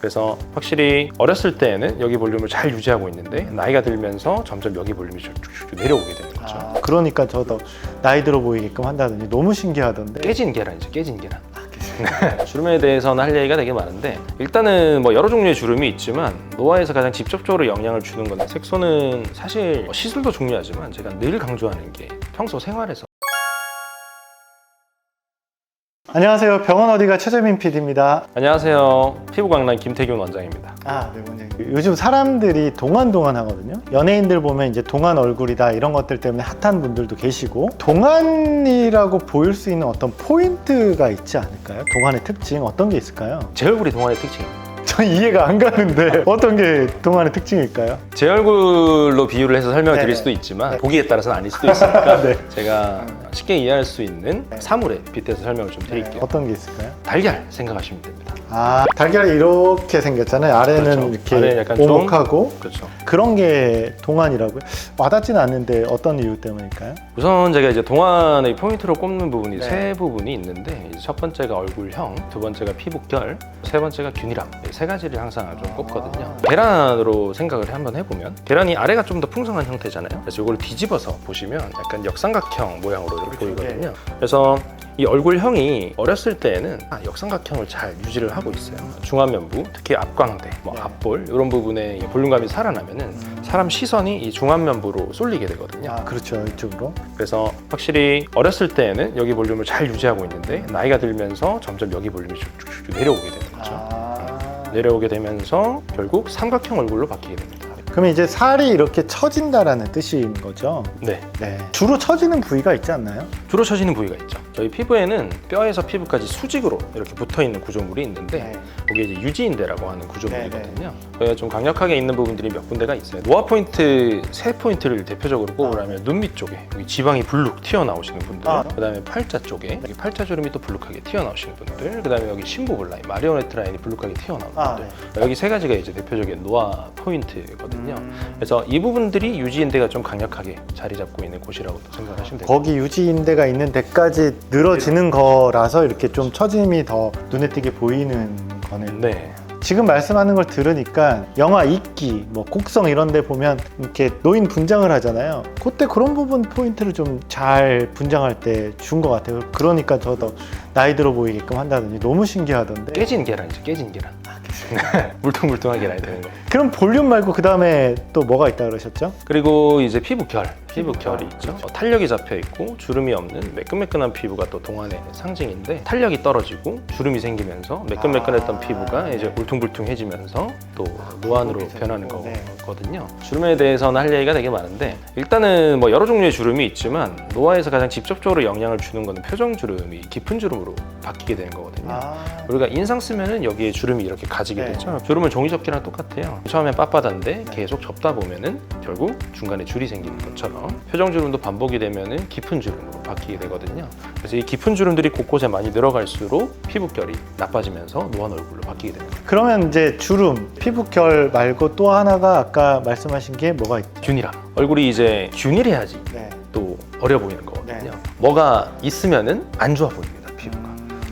그래서 확실히 어렸을 때에는 여기 볼륨을 잘 유지하고 있는데 나이가 들면서 점점 여기 볼륨이 쭉쭉쭉 내려오게 되는 거죠. 그러니까 저도 나이 들어 보이게끔 한다더니 너무 신기하던데. 깨진 계란이죠. 깨진 계란. 주름에 대해서는 할 얘기가 되게 많은데, 일단은 뭐 여러 종류의 주름이 있지만 노화에서 가장 직접적으로 영향을 주는 건데, 색소는 사실 시술도 중요하지만 제가 늘 강조하는 게 평소 생활에서. 안녕하세요. 병원 어디가 최재민 PD입니다. 안녕하세요. 피부광란 김태균 원장입니다. 네, 원장님. 요즘 사람들이 동안 하거든요. 연예인들 보면 이제 동안 얼굴이다 이런 것들 때문에 핫한 분들도 계시고, 동안이라고 보일 수 있는 어떤 포인트가 있지 않을까요? 동안의 특징 어떤 게 있을까요? 제 얼굴이 동안의 특징입니다. 전 이해가 안 가는데 어떤 게 동안의 특징일까요? 제 얼굴로 비유를 해서 설명을 드릴 수도 있지만 보기에 따라서는 아닐 수도 있으니까 제가 쉽게 이해할 수 있는 사물에 빗대서 설명을 좀 드릴게요. 어떤 게 있을까요? 달걀 생각하시면 됩니다. 달걀이 이렇게 생겼잖아요. 아래는 그렇죠. 이렇게 아래는 약간 오목하고 그렇죠. 그런 게 동안이라고요? 와닿지는 않는데 어떤 이유 때문일까요? 우선 제가 이제 동안의 포인트로 꼽는 부분이 세 부분이 있는데, 이제 첫 번째가 얼굴형, 두 번째가 피부결, 세 번째가 균일함, 이 세 가지를 항상 좀 꼽거든요. 계란으로 생각을 한번 해보면, 계란이 아래가 좀 더 풍성한 형태잖아요. 그래서 이걸 뒤집어서 보시면 약간 역삼각형 모양으로 이렇게 보이거든요. 그래서 이 얼굴형이 어렸을 때에는 역삼각형을 잘 유지를 하고 있어요. 중안면부, 특히 앞광대, 앞볼 이런 부분에 볼륨감이 살아나면은 사람 시선이 이 중안면부로 쏠리게 되거든요. 그렇죠. 이쪽으로. 그래서 확실히 어렸을 때에는 여기 볼륨을 잘 유지하고 있는데 나이가 들면서 점점 여기 볼륨이 쭉쭉쭉 내려오게 되는 거죠. 내려오게 되면서 결국 삼각형 얼굴로 바뀌게 됩니다. 그러면 이제 살이 이렇게 처진다라는 뜻인 거죠? 네. 주로 처지는 부위가 있지 않나요? 주로 처지는 부위가 있죠. 저희 피부에는 뼈에서 피부까지 수직으로 이렇게 붙어있는 구조물이 있는데 그게 이제 유지인대라고 하는 구조물이거든요. 좀 강력하게 있는 부분들이 몇 군데가 있어요. 노화 포인트 세 포인트를 대표적으로 꼽으라면 눈 밑쪽에 여기 지방이 불룩 튀어나오시는 분들, 그다음에 팔자 쪽에 여기 팔자주름이 또 불룩하게 튀어나오시는 분들, 그다음에 여기 심부분 라인, 마리오네트 라인이 불룩하게 튀어나오는 분들, 여기 세 가지가 이제 대표적인 노화 포인트거든요. 그래서 이 부분들이 유지인대가 좀 강력하게 자리 잡고 있는 곳이라고 생각하시면 됩니다. 거기 유지인대가 있는 데까지 늘어지는 거라서 이렇게 좀 처짐이 더 눈에 띄게 보이는 거네요. 네. 지금 말씀하는 걸 들으니까 영화 이끼, 곡성 이런 데 보면 이렇게 노인 분장을 하잖아요. 그때 그런 부분 포인트를 좀 잘 분장할 때 준 것 같아요. 그러니까 저도 나이 들어 보이게끔 한다더니 너무 신기하던데. 깨진 계란이죠. 깨진 계란. 물퉁물퉁한 계란이 되는 거예요. 그럼 볼륨 말고 그 다음에 또 뭐가 있다 그러셨죠? 그리고 이제 피부결이 있죠. 탄력이 잡혀 있고 주름이 없는 매끈매끈한 피부가 또 동안의 상징인데, 탄력이 떨어지고 주름이 생기면서 매끈매끈했던 피부가 이제 울퉁불퉁해지면서 또 노안으로 변하는 거거든요. 주름에 대해서는 할 얘기가 되게 많은데, 일단은 뭐 여러 종류의 주름이 있지만 노화에서 가장 직접적으로 영향을 주는 거는 표정 주름이 깊은 주름으로 바뀌게 되는 거거든요. 우리가 인상 쓰면은 여기에 주름이 이렇게 가지게 되죠. 주름은 종이접기랑 똑같아요. 처음엔 빳빳한데 계속 접다 보면은 결국 중간에 줄이 생기는 것처럼 표정 주름도 반복이 되면은 깊은 주름으로 바뀌게 되거든요. 그래서 이 깊은 주름들이 곳곳에 많이 늘어갈수록 피부결이 나빠지면서 노안 얼굴로 바뀌게 됩니다. 그러면 이제 주름, 피부결 말고 또 하나가 아까 말씀하신 게 뭐가 있죠? 균일함. 얼굴이 이제 균일해야지 또 어려 보이는 거거든요. 뭐가 있으면은 안 좋아 보입니다, 피부가.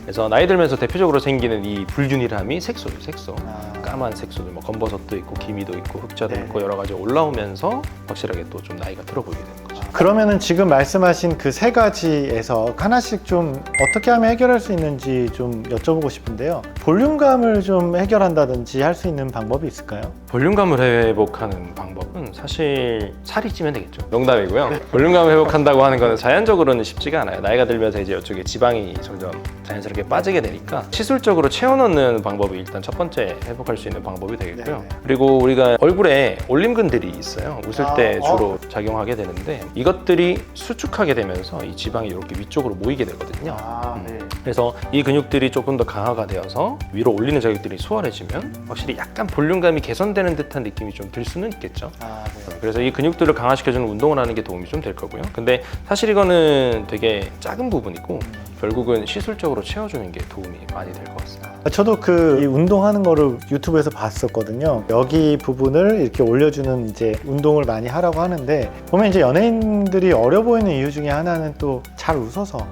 그래서 나이 들면서 대표적으로 생기는 이 불균일함이 색소죠, 색소. 까만 색소들, 검버섯도 있고 기미도 있고 흑자도 있고 여러 가지 올라오면서 확실하게 또 좀 나이가 들어 보이게 되는 거죠. 그러면은 지금 말씀하신 그 세 가지에서 하나씩 좀 어떻게 하면 해결할 수 있는지 좀 여쭤보고 싶은데요. 볼륨감을 좀 해결한다든지 할 수 있는 방법이 있을까요? 볼륨감을 회복하는 방법은 사실 살이 찌면 되겠죠. 농담이고요. 볼륨감을 회복한다고 하는 거는 자연적으로는 쉽지가 않아요. 나이가 들면서 이제 이쪽에 지방이 점점 자연스럽게 빠지게 되니까 시술적으로 채워넣는 방법이 일단 첫 번째 회복할 수 있는 방법이 되겠고요. 그리고 우리가 얼굴에 올림근들이 있어요. 웃을 때 주로 작용하게 되는데, 이것들이 수축하게 되면서 이 지방이 이렇게 위쪽으로 모이게 되거든요. 그래서 이 근육들이 조금 더 강화가 되어서 위로 올리는 자극들이 수월해지면 확실히 약간 볼륨감이 개선되는 듯한 느낌이 좀 들 수는 있겠죠. 그래서 이 근육들을 강화시켜주는 운동을 하는 게 도움이 좀 될 거고요. 근데 사실 이거는 되게 작은 부분이고 결국은 시술적으로 채워주는 게 도움이 많이 될 것 같습니다. 저도 이 운동하는 거를 유튜브에서 봤었거든요. 여기 부분을 이렇게 올려주는 이제 운동을 많이 하라고 하는데, 보면 이제 연예인들이 어려 보이는 이유 중에 하나는 또 잘 웃어서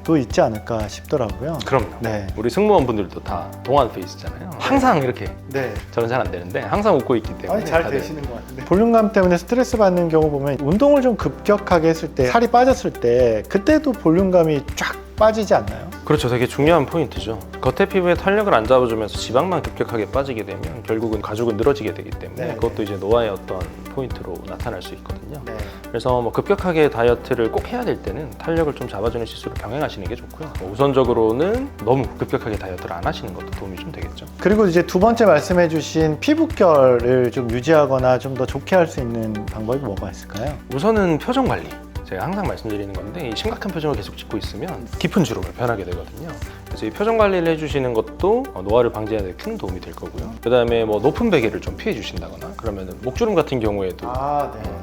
도 있지 않을까 싶더라고요. 그럼요. 네. 우리 승무원분들도 다 동안 페이스잖아요. 항상 이렇게 네. 저는 잘 안 되는데 항상 웃고 있기 때문에 다들 것 같은데. 볼륨감 때문에 스트레스 받는 경우 보면 운동을 좀 급격하게 했을 때 살이 빠졌을 때 그때도 볼륨감이 쫙 빠지지 않나요? 그렇죠. 되게 중요한 포인트죠. 겉에 피부에 탄력을 안 잡아주면서 지방만 급격하게 빠지게 되면 결국은 가죽은 늘어지게 되기 때문에 네. 그것도 이제 노화의 어떤 포인트로 나타날 수 있거든요. 네. 그래서 뭐 급격하게 다이어트를 꼭 해야 될 때는 탄력을 좀 잡아주는 시술을 병행하시는 게 좋고요. 우선적으로는 너무 급격하게 다이어트를 안 하시는 것도 도움이 좀 되겠죠. 그리고 이제 두 번째 말씀해주신 피부결을 좀 유지하거나 좀 더 좋게 할 수 있는 방법이 뭐가 있을까요? 우선은 표정 관리. 제가 항상 말씀드리는 건데 이 심각한 표정을 계속 짓고 있으면 깊은 주름을 변하게 되거든요. 그래서 이 표정 관리를 해주시는 것도 노화를 방지하는 데 큰 도움이 될 거고요. 그 다음에 뭐 높은 베개를 좀 피해 주신다거나 그러면 목주름 같은 경우에도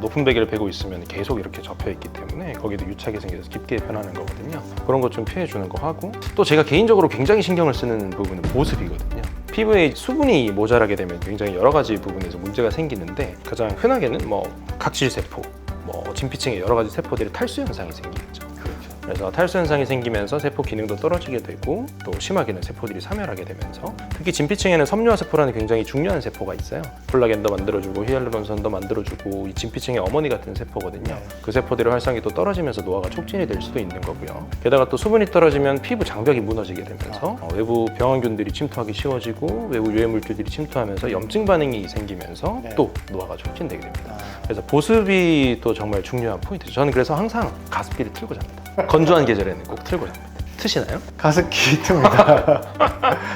높은 베개를 베고 있으면 계속 이렇게 접혀 있기 때문에 거기도 유착이 생겨서 깊게 변하는 거거든요. 그런 것 좀 피해 주는 거 하고 또 제가 개인적으로 굉장히 신경을 쓰는 부분은 보습이거든요. 피부에 수분이 모자라게 되면 굉장히 여러 가지 부분에서 문제가 생기는데 가장 흔하게는 뭐 각질세포, 뭐 진피층의 여러 가지 세포들이 탈수 현상이 생기겠죠. 그래서 탈수 현상이 생기면서 세포 기능도 떨어지게 되고 또 심하게는 세포들이 사멸하게 되면서 특히 진피층에는 섬유화 세포라는 굉장히 중요한 세포가 있어요. 콜라겐도 만들어주고 히알루론산도 만들어주고 이 진피층의 어머니 같은 세포거든요. 그 세포들의 활성이 또 떨어지면서 노화가 촉진이 될 수도 있는 거고요. 게다가 또 수분이 떨어지면 피부 장벽이 무너지게 되면서 외부 병원균들이 침투하기 쉬워지고 외부 유해 물질들이 침투하면서 염증 반응이 생기면서 또 노화가 촉진되게 됩니다. 그래서 보습이 또 정말 중요한 포인트죠. 저는 그래서 항상 가습기를 틀고 잡니다. 건조한 계절에는 꼭 틀고 잡니다. 트시나요? 가습기 틉니다.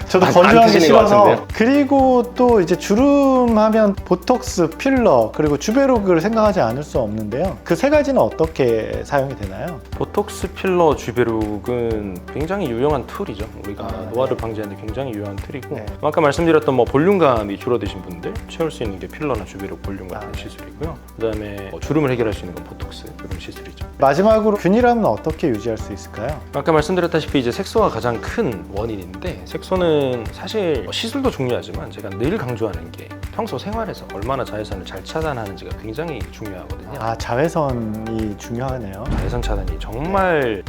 저도 안 건조한 게 트시는 것 싫어서. 같은데요? 그리고 또 이제 주름하면 보톡스, 필러, 그리고 주베록을 생각하지 않을 수 없는데요. 그 세 가지는 어떻게 사용이 되나요? 보톡스, 필러, 주베룩은 굉장히 유용한 툴이죠. 우리가 노화를 방지하는 데 굉장히 유용한 툴이고 네. 아까 말씀드렸던 뭐 볼륨감이 줄어드신 분들 채울 수 있는 게 필러나 주베룩 볼륨 같은 시술이고요. 그다음에 뭐 주름을 해결할 수 있는 건 보톡스 그런 시술이죠. 마지막으로 균일함은 어떻게 유지할 수 있을까요? 아까 말씀드렸다시피 이제 색소가 가장 큰 원인인데 색소는 사실 시술도 중요하지만 제가 늘 강조하는 게 평소 생활에서 얼마나 자외선을 잘 차단하는지가 굉장히 중요하거든요. 자외선이 중요하네요. 자외선 차단이 정말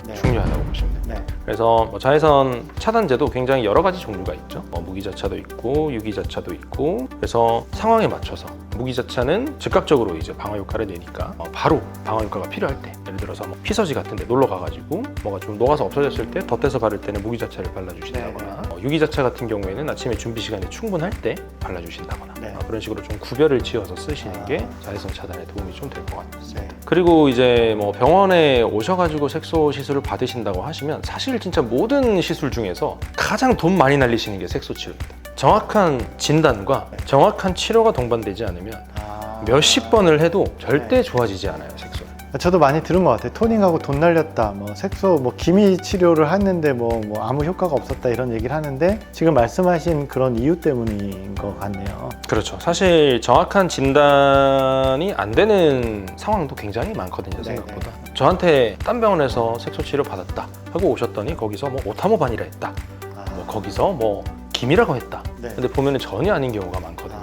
네. 중요하다고 보시면 됩니다. 네. 그래서 자외선 차단제도 굉장히 여러 가지 종류가 있죠. 무기자차도 있고 유기자차도 있고 그래서 상황에 맞춰서 무기자차는 즉각적으로 이제 방어 효과를 내니까 바로 방어 효과가 필요할 때 예를 들어서 뭐 피서지 같은 데 놀러 가가지고 뭐가 좀 녹아서 없어졌을 때 덧대서 바를 때는 무기자차를 발라주신다거나 유기자차 같은 경우에는 아침에 준비 시간이 충분할 때 발라주신다거나 그런 식으로 좀 구별을 지어서 쓰시는 게 자외선 차단에 도움이 좀 될 것 같습니다. 그리고 이제 뭐 병원에 오셔가지고 색소 시술을 받으신다고 하시면 사실 진짜 모든 시술 중에서 가장 돈 많이 날리시는 게 색소 치료입니다. 정확한 진단과 정확한 치료가 동반되지 않으면 몇십 번을 해도 절대 좋아지지 않아요, 색소는. 저도 많이 들은 것 같아요. 토닝하고 돈 날렸다, 뭐 색소, 뭐 기미 치료를 했는데 뭐 아무 효과가 없었다 이런 얘기를 하는데 지금 말씀하신 그런 이유 때문인 것 같네요. 그렇죠. 사실 정확한 진단이 안 되는 상황도 굉장히 많거든요, 생각보다. 저한테 딴 병원에서 색소 치료 받았다 하고 오셨더니 거기서 뭐 오타모반이라 했다, 뭐 거기서 뭐 기미라고 했다. 근데 보면은 전혀 아닌 경우가 많거든요.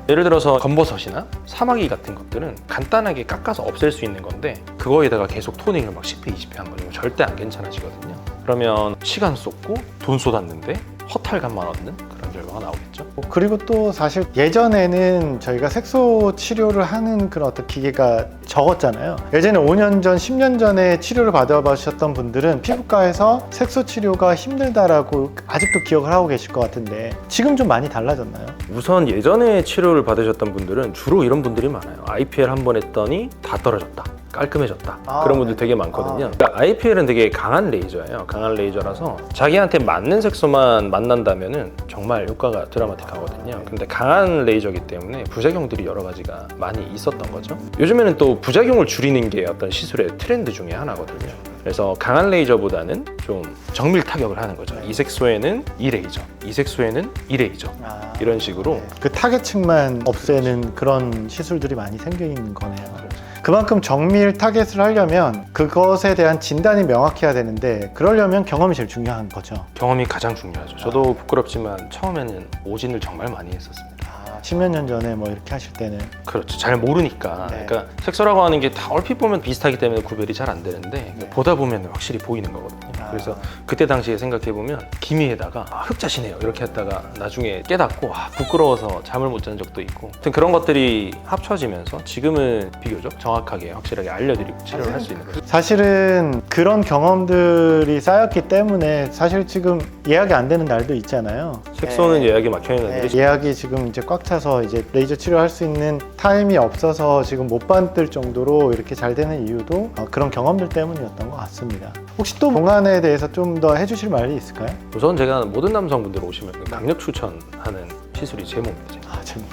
예를 들어서 검버섯이나 사마귀 같은 것들은 간단하게 깎아서 없앨 수 있는 건데 그거에다가 계속 토닝을 막 10회, 20회 한 거면 절대 안 괜찮아지거든요. 그러면 시간 쏟고 돈 쏟았는데 허탈감만 얻는 그런 결과가 나오겠죠. 그리고 또 사실 예전에는 저희가 색소 치료를 하는 그런 어떤 기계가 적었잖아요. 예전에 5년 전, 10년 전에 치료를 받아보셨던 분들은 피부과에서 색소 치료가 힘들다라고 아직도 기억을 하고 계실 것 같은데 지금 좀 많이 달라졌나요? 우선 예전에 치료를 받으셨던 분들은 주로 이런 분들이 많아요. IPL 한 번 했더니 다 떨어졌다, 깔끔해졌다, 그런 분들 되게 많거든요. 그러니까 IPL은 되게 강한 레이저예요. 강한 레이저라서 자기한테 맞는 색소만 만난다면은 정말 효과가 드라마틱하거든요. 근데 강한 레이저이기 때문에 부작용들이 여러 가지가 많이 있었던 거죠. 요즘에는 또 부작용을 줄이는 게 어떤 시술의 트렌드 중에 하나거든요. 그래서 강한 레이저보다는 좀 정밀 타격을 하는 거죠. 이 색소에는 이 레이저, 이 색소에는 이 레이저, 이런 식으로 그 타겟층만 없애는 그런 시술들이 많이 생긴 거네요. 그만큼 정밀 타겟을 하려면 그것에 대한 진단이 명확해야 되는데 그러려면 경험이 제일 중요한 거죠. 경험이 가장 중요하죠. 저도 부끄럽지만 처음에는 오진을 정말 많이 했었습니다. 10몇 년 전에 뭐 이렇게 하실 때는. 그렇죠. 잘 모르니까. 네. 그러니까 색소라고 하는 게 다 얼핏 보면 비슷하기 때문에 구별이 잘 안 되는데 네. 보다 보면 확실히 보이는 거거든요. 그래서 그때 당시에 생각해 보면 기미에다가 흑자시네요 이렇게 했다가 나중에 깨닫고 부끄러워서 잠을 못 잔 적도 있고. 아무튼 그런 것들이 합쳐지면서 지금은 비교적 정확하게 확실하게 알려드리고 치료를 할 수 있는 거죠. 사실은 그런 경험들이 쌓였기 때문에 사실 지금 예약이 안 되는 날도 있잖아요. 색소는 예약이 막혀 있는 네, 일이 예약이 지금 이제 꽉 차서 이제 레이저 치료할 수 있는 타임이 없어서 지금 못 받을 정도로 이렇게 잘 되는 이유도 그런 경험들 때문이었던 것 같습니다. 혹시 또 동안에 대해서 좀 더 해주실 말이 있을까요? 우선 제가 모든 남성분들 오시면 강력 추천하는 시술이 제모입니다. 제모.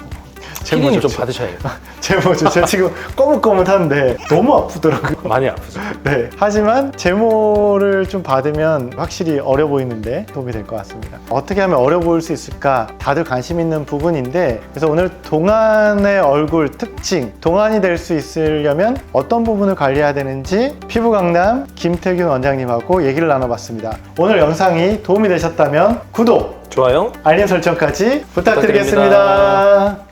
피디님 좀 좋죠. 받으셔야겠다. 제모죠. 제가 지금 꼬뭇꼬뭇한데 너무 아프더라고요. 많이 아프죠. 네. 하지만 제모를 좀 받으면 확실히 어려 보이는데 도움이 될 것 같습니다. 어떻게 하면 어려 보일 수 있을까? 다들 관심 있는 부분인데, 그래서 오늘 동안의 얼굴 특징, 동안이 될 수 있으려면 어떤 부분을 관리해야 되는지 피부강남 김태균 원장님하고 얘기를 나눠봤습니다. 오늘 영상이 도움이 되셨다면 구독, 좋아요. 알림 설정까지 부탁드리겠습니다. 부탁드립니다.